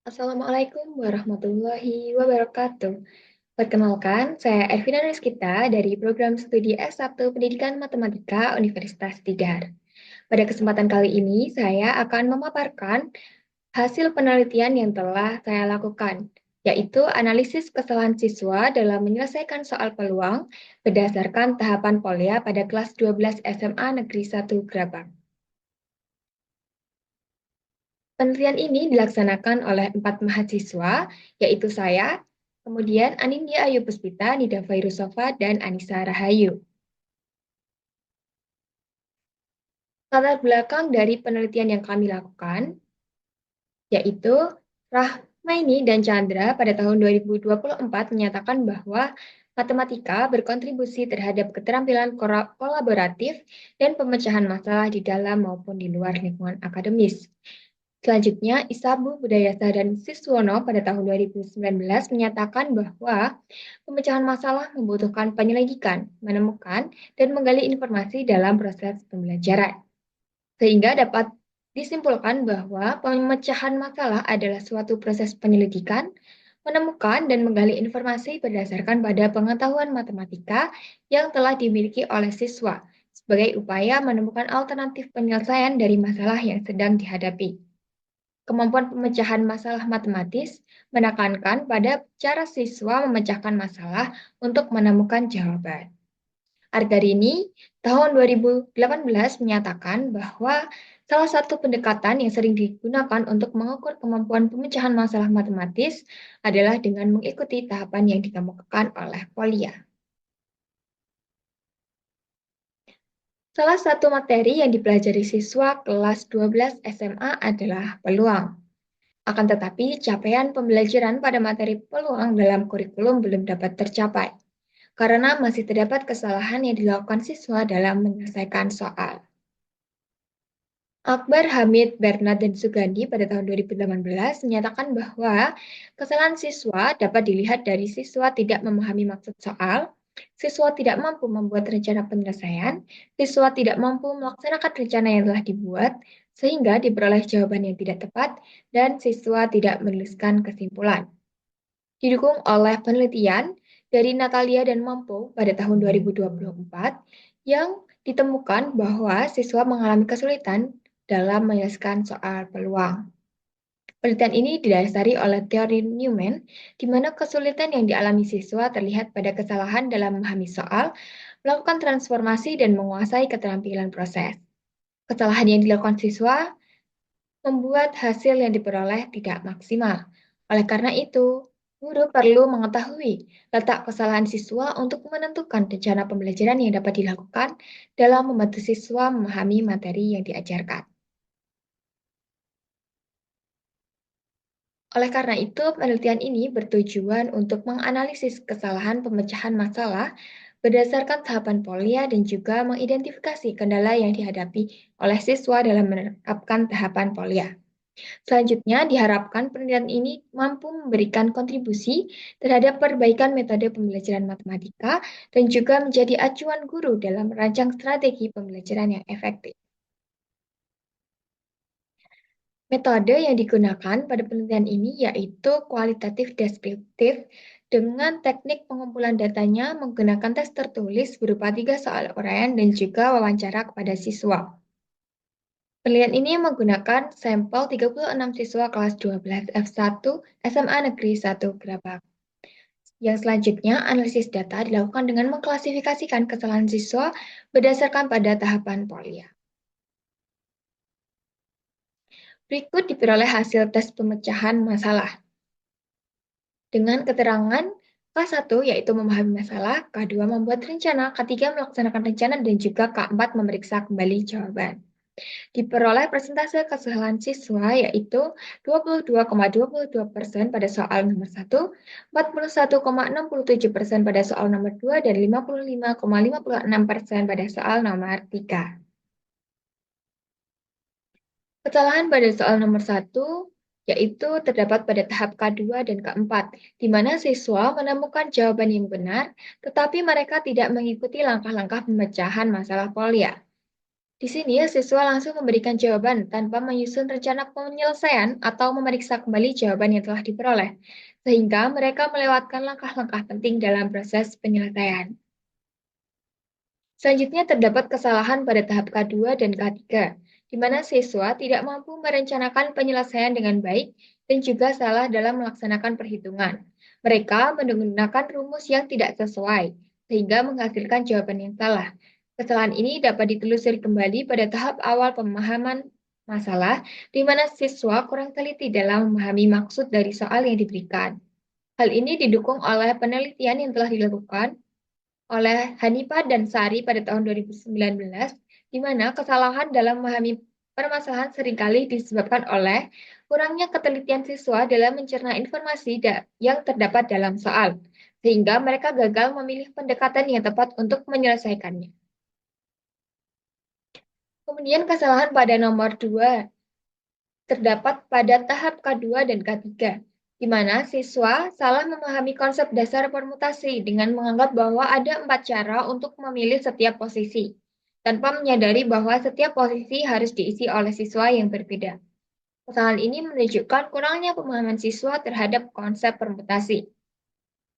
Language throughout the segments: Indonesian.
Assalamualaikum warahmatullahi wabarakatuh. Perkenalkan, saya Ervina Rizkita dari program studi S1 Pendidikan Matematika Universitas Tidar. Pada kesempatan kali ini, saya akan memaparkan hasil penelitian yang telah saya lakukan, yaitu analisis kesalahan siswa dalam menyelesaikan soal peluang berdasarkan tahapan POLIA pada kelas 12 SMA Negeri 1 Grabang. Penelitian ini dilaksanakan oleh 4 mahasiswa, yaitu saya, kemudian Anindya Ayu Puspita, Nida Fairusova, dan Anissa Rahayu. Latar belakang dari penelitian yang kami lakukan, yaitu Rahmaini dan Chandra pada tahun 2024 menyatakan bahwa matematika berkontribusi terhadap keterampilan kolaboratif dan pemecahan masalah di dalam maupun di luar lingkungan akademis. Selanjutnya, Isabu Budayasa dan Siswono pada tahun 2019 menyatakan bahwa pemecahan masalah membutuhkan penyelidikan, menemukan, dan menggali informasi dalam proses pembelajaran. Sehingga dapat disimpulkan bahwa pemecahan masalah adalah suatu proses penyelidikan, menemukan, dan menggali informasi berdasarkan pada pengetahuan matematika yang telah dimiliki oleh siswa sebagai upaya menemukan alternatif penyelesaian dari masalah yang sedang dihadapi. Kemampuan pemecahan masalah matematis menekankan pada cara siswa memecahkan masalah untuk menemukan jawaban. Argarini tahun 2018 menyatakan bahwa salah satu pendekatan yang sering digunakan untuk mengukur kemampuan pemecahan masalah matematis adalah dengan mengikuti tahapan yang dikemukakan oleh POLIA. Salah satu materi yang dipelajari siswa kelas 12 SMA adalah peluang. Akan tetapi, capaian pembelajaran pada materi peluang dalam kurikulum belum dapat tercapai, karena masih terdapat kesalahan yang dilakukan siswa dalam menyelesaikan soal. Akbar Hamid, Bernard, dan Sugandi pada tahun 2018 menyatakan bahwa kesalahan siswa dapat dilihat dari siswa tidak memahami maksud soal, siswa tidak mampu membuat rencana penyelesaian, siswa tidak mampu melaksanakan rencana yang telah dibuat, sehingga diperoleh jawaban yang tidak tepat, dan siswa tidak menuliskan kesimpulan. Didukung oleh penelitian dari Natalia dan Mampo pada tahun 2024 yang ditemukan bahwa siswa mengalami kesulitan dalam menyelesaikan soal peluang. Penelitian ini didasari oleh teori Newman, di mana kesulitan yang dialami siswa terlihat pada kesalahan dalam memahami soal, melakukan transformasi, dan menguasai keterampilan proses. Kesalahan yang dilakukan siswa membuat hasil yang diperoleh tidak maksimal. Oleh karena itu, guru perlu mengetahui letak kesalahan siswa untuk menentukan rencana pembelajaran yang dapat dilakukan dalam membantu siswa memahami materi yang diajarkan. Oleh karena itu, penelitian ini bertujuan untuk menganalisis kesalahan pemecahan masalah berdasarkan tahapan POLIA dan juga mengidentifikasi kendala yang dihadapi oleh siswa dalam menerapkan tahapan POLIA. Selanjutnya, diharapkan penelitian ini mampu memberikan kontribusi terhadap perbaikan metode pembelajaran matematika dan juga menjadi acuan guru dalam merancang strategi pembelajaran yang efektif. Metode yang digunakan pada penelitian ini yaitu kualitatif deskriptif dengan teknik pengumpulan datanya menggunakan tes tertulis berupa 3 soal uraian dan juga wawancara kepada siswa. Penelitian ini menggunakan sampel 36 siswa kelas 12 F1 SMA Negeri 1 Grabak. Yang selanjutnya, analisis data dilakukan dengan mengklasifikasikan kesalahan siswa berdasarkan pada tahapan POLIA. Berikut diperoleh hasil tes pemecahan masalah. Dengan keterangan K1 yaitu memahami masalah, K2 membuat rencana, K3 melaksanakan rencana, dan juga K4 memeriksa kembali jawaban. Diperoleh persentase kesalahan siswa yaitu 22,22% pada soal nomor 1, 41,67% pada soal nomor 2, dan 55,56% pada soal nomor 3. Kesalahan pada soal nomor 1 yaitu terdapat pada tahap K2 dan K4, di mana siswa menemukan jawaban yang benar, tetapi mereka tidak mengikuti langkah-langkah pemecahan masalah POLIA. Di sini, siswa langsung memberikan jawaban tanpa menyusun rencana penyelesaian atau memeriksa kembali jawaban yang telah diperoleh, sehingga mereka melewatkan langkah-langkah penting dalam proses penyelesaian. Selanjutnya terdapat kesalahan pada tahap K2 dan K3, di mana siswa tidak mampu merencanakan penyelesaian dengan baik dan juga salah dalam melaksanakan perhitungan. Mereka menggunakan rumus yang tidak sesuai, sehingga menghasilkan jawaban yang salah. Kesalahan ini dapat ditelusuri kembali pada tahap awal pemahaman masalah, di mana siswa kurang teliti dalam memahami maksud dari soal yang diberikan. Hal ini didukung oleh penelitian yang telah dilakukan oleh Hanifah dan Sari pada tahun 2019, di mana kesalahan dalam memahami permasalahan seringkali disebabkan oleh kurangnya ketelitian siswa dalam mencerna informasi yang terdapat dalam soal, sehingga mereka gagal memilih pendekatan yang tepat untuk menyelesaikannya. Kemudian kesalahan pada nomor 2 terdapat pada tahap K2 dan K3, di mana siswa salah memahami konsep dasar permutasi dengan menganggap bahwa ada 4 cara untuk memilih setiap posisi, tanpa menyadari bahwa setiap posisi harus diisi oleh siswa yang berbeda. Kesalahan ini menunjukkan kurangnya pemahaman siswa terhadap konsep permutasi.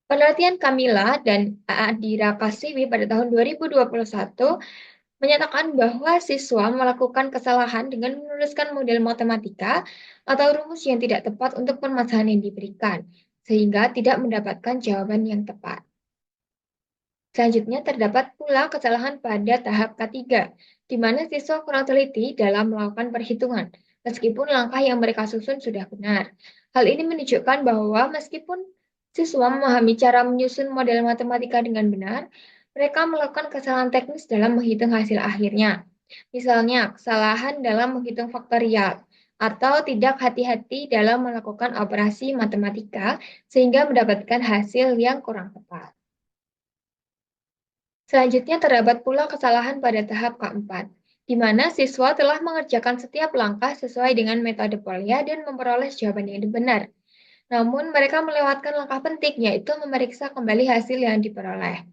Penelitian Kamila dan Adira Kasiwi pada tahun 2021 menyatakan bahwa siswa melakukan kesalahan dengan menuliskan model matematika atau rumus yang tidak tepat untuk permasalahan yang diberikan, sehingga tidak mendapatkan jawaban yang tepat. Selanjutnya terdapat pula kesalahan pada tahap ketiga, di mana siswa kurang teliti dalam melakukan perhitungan, meskipun langkah yang mereka susun sudah benar. Hal ini menunjukkan bahwa meskipun siswa memahami cara menyusun model matematika dengan benar, mereka melakukan kesalahan teknis dalam menghitung hasil akhirnya. Misalnya, kesalahan dalam menghitung faktorial, atau tidak hati-hati dalam melakukan operasi matematika sehingga mendapatkan hasil yang kurang tepat. Selanjutnya terdapat pula kesalahan pada tahap keempat, di mana siswa telah mengerjakan setiap langkah sesuai dengan metode Polya dan memperoleh jawaban yang benar. Namun mereka melewatkan langkah penting, yaitu memeriksa kembali hasil yang diperoleh.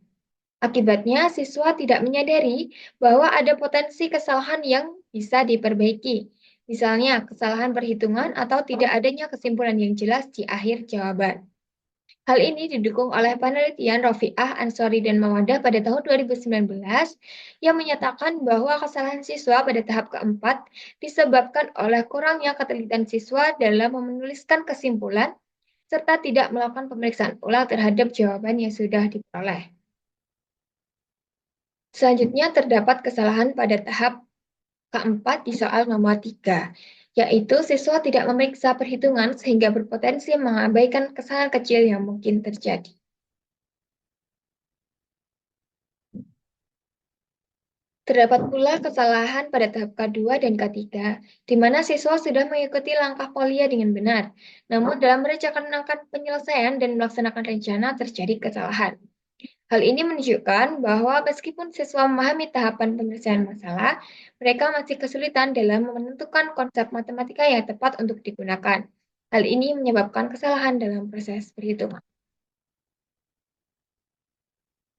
Akibatnya, siswa tidak menyadari bahwa ada potensi kesalahan yang bisa diperbaiki. Misalnya, kesalahan perhitungan atau tidak adanya kesimpulan yang jelas di akhir jawaban. Hal ini didukung oleh penelitian Rofiah, Ansori, dan Mawadah pada tahun 2019 yang menyatakan bahwa kesalahan siswa pada tahap keempat disebabkan oleh kurangnya ketelitian siswa dalam menuliskan kesimpulan serta tidak melakukan pemeriksaan ulang terhadap jawaban yang sudah diperoleh. Selanjutnya terdapat kesalahan pada tahap keempat di soal nomor 3, yaitu siswa tidak memeriksa perhitungan sehingga berpotensi mengabaikan kesalahan kecil yang mungkin terjadi. Terdapat pula kesalahan pada tahap K2 dan K3, di mana siswa sudah mengikuti langkah Polya dengan benar, namun dalam merencanakan penyelesaian dan melaksanakan rencana terjadi kesalahan. Hal ini menunjukkan bahwa meskipun siswa memahami tahapan penyelesaian masalah, mereka masih kesulitan dalam menentukan konsep matematika yang tepat untuk digunakan. Hal ini menyebabkan kesalahan dalam proses perhitungan.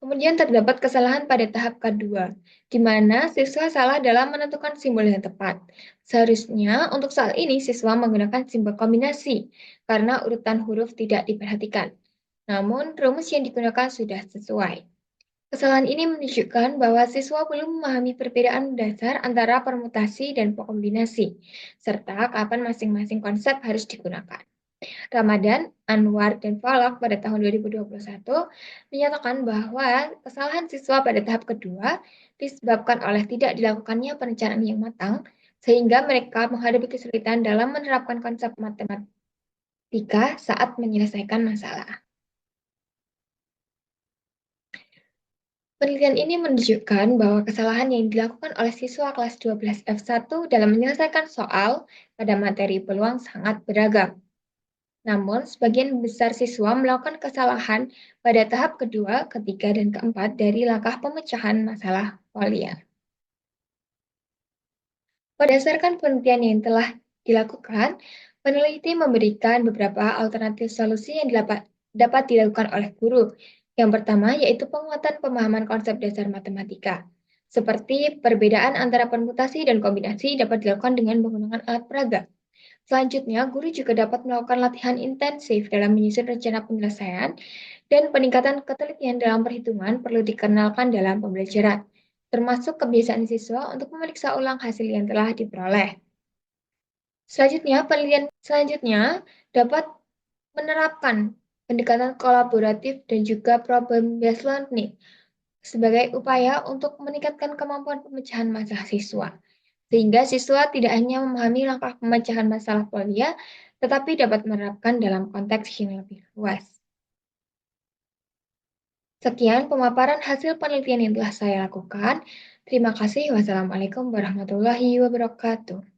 Kemudian terdapat kesalahan pada tahap kedua, di mana siswa salah dalam menentukan simbol yang tepat. Seharusnya untuk soal ini siswa menggunakan simbol kombinasi karena urutan huruf tidak diperhatikan. Namun rumus yang digunakan sudah sesuai. Kesalahan ini menunjukkan bahwa siswa belum memahami perbedaan dasar antara permutasi dan kombinasi, serta kapan masing-masing konsep harus digunakan. Ramadan, Anwar, dan Falak pada tahun 2021 menyatakan bahwa kesalahan siswa pada tahap kedua disebabkan oleh tidak dilakukannya perencanaan yang matang, sehingga mereka menghadapi kesulitan dalam menerapkan konsep matematika saat menyelesaikan masalah. Penelitian ini menunjukkan bahwa kesalahan yang dilakukan oleh siswa kelas 12 F1 dalam menyelesaikan soal pada materi peluang sangat beragam. Namun, sebagian besar siswa melakukan kesalahan pada tahap kedua, ketiga, dan keempat dari langkah pemecahan masalah Polya. Berdasarkan penelitian yang telah dilakukan, peneliti memberikan beberapa alternatif solusi yang dapat dilakukan oleh guru. Yang pertama yaitu penguatan pemahaman konsep dasar matematika. seperti perbedaan antara permutasi dan kombinasi dapat dilakukan dengan menggunakan alat peraga. Selanjutnya, guru juga dapat melakukan latihan intensif dalam menyusun rencana penyelesaian dan peningkatan ketelitian dalam perhitungan perlu dikenalkan dalam pembelajaran, termasuk kebiasaan siswa untuk memeriksa ulang hasil yang telah diperoleh. Penelitian selanjutnya dapat menerapkan pendekatan kolaboratif dan juga problem-based learning sebagai upaya untuk meningkatkan kemampuan pemecahan masalah siswa. Sehingga siswa tidak hanya memahami langkah pemecahan masalah kuliah, tetapi dapat menerapkan dalam konteks yang lebih luas. Sekian pemaparan hasil penelitian yang telah saya lakukan. Terima kasih. Wassalamualaikum warahmatullahi wabarakatuh.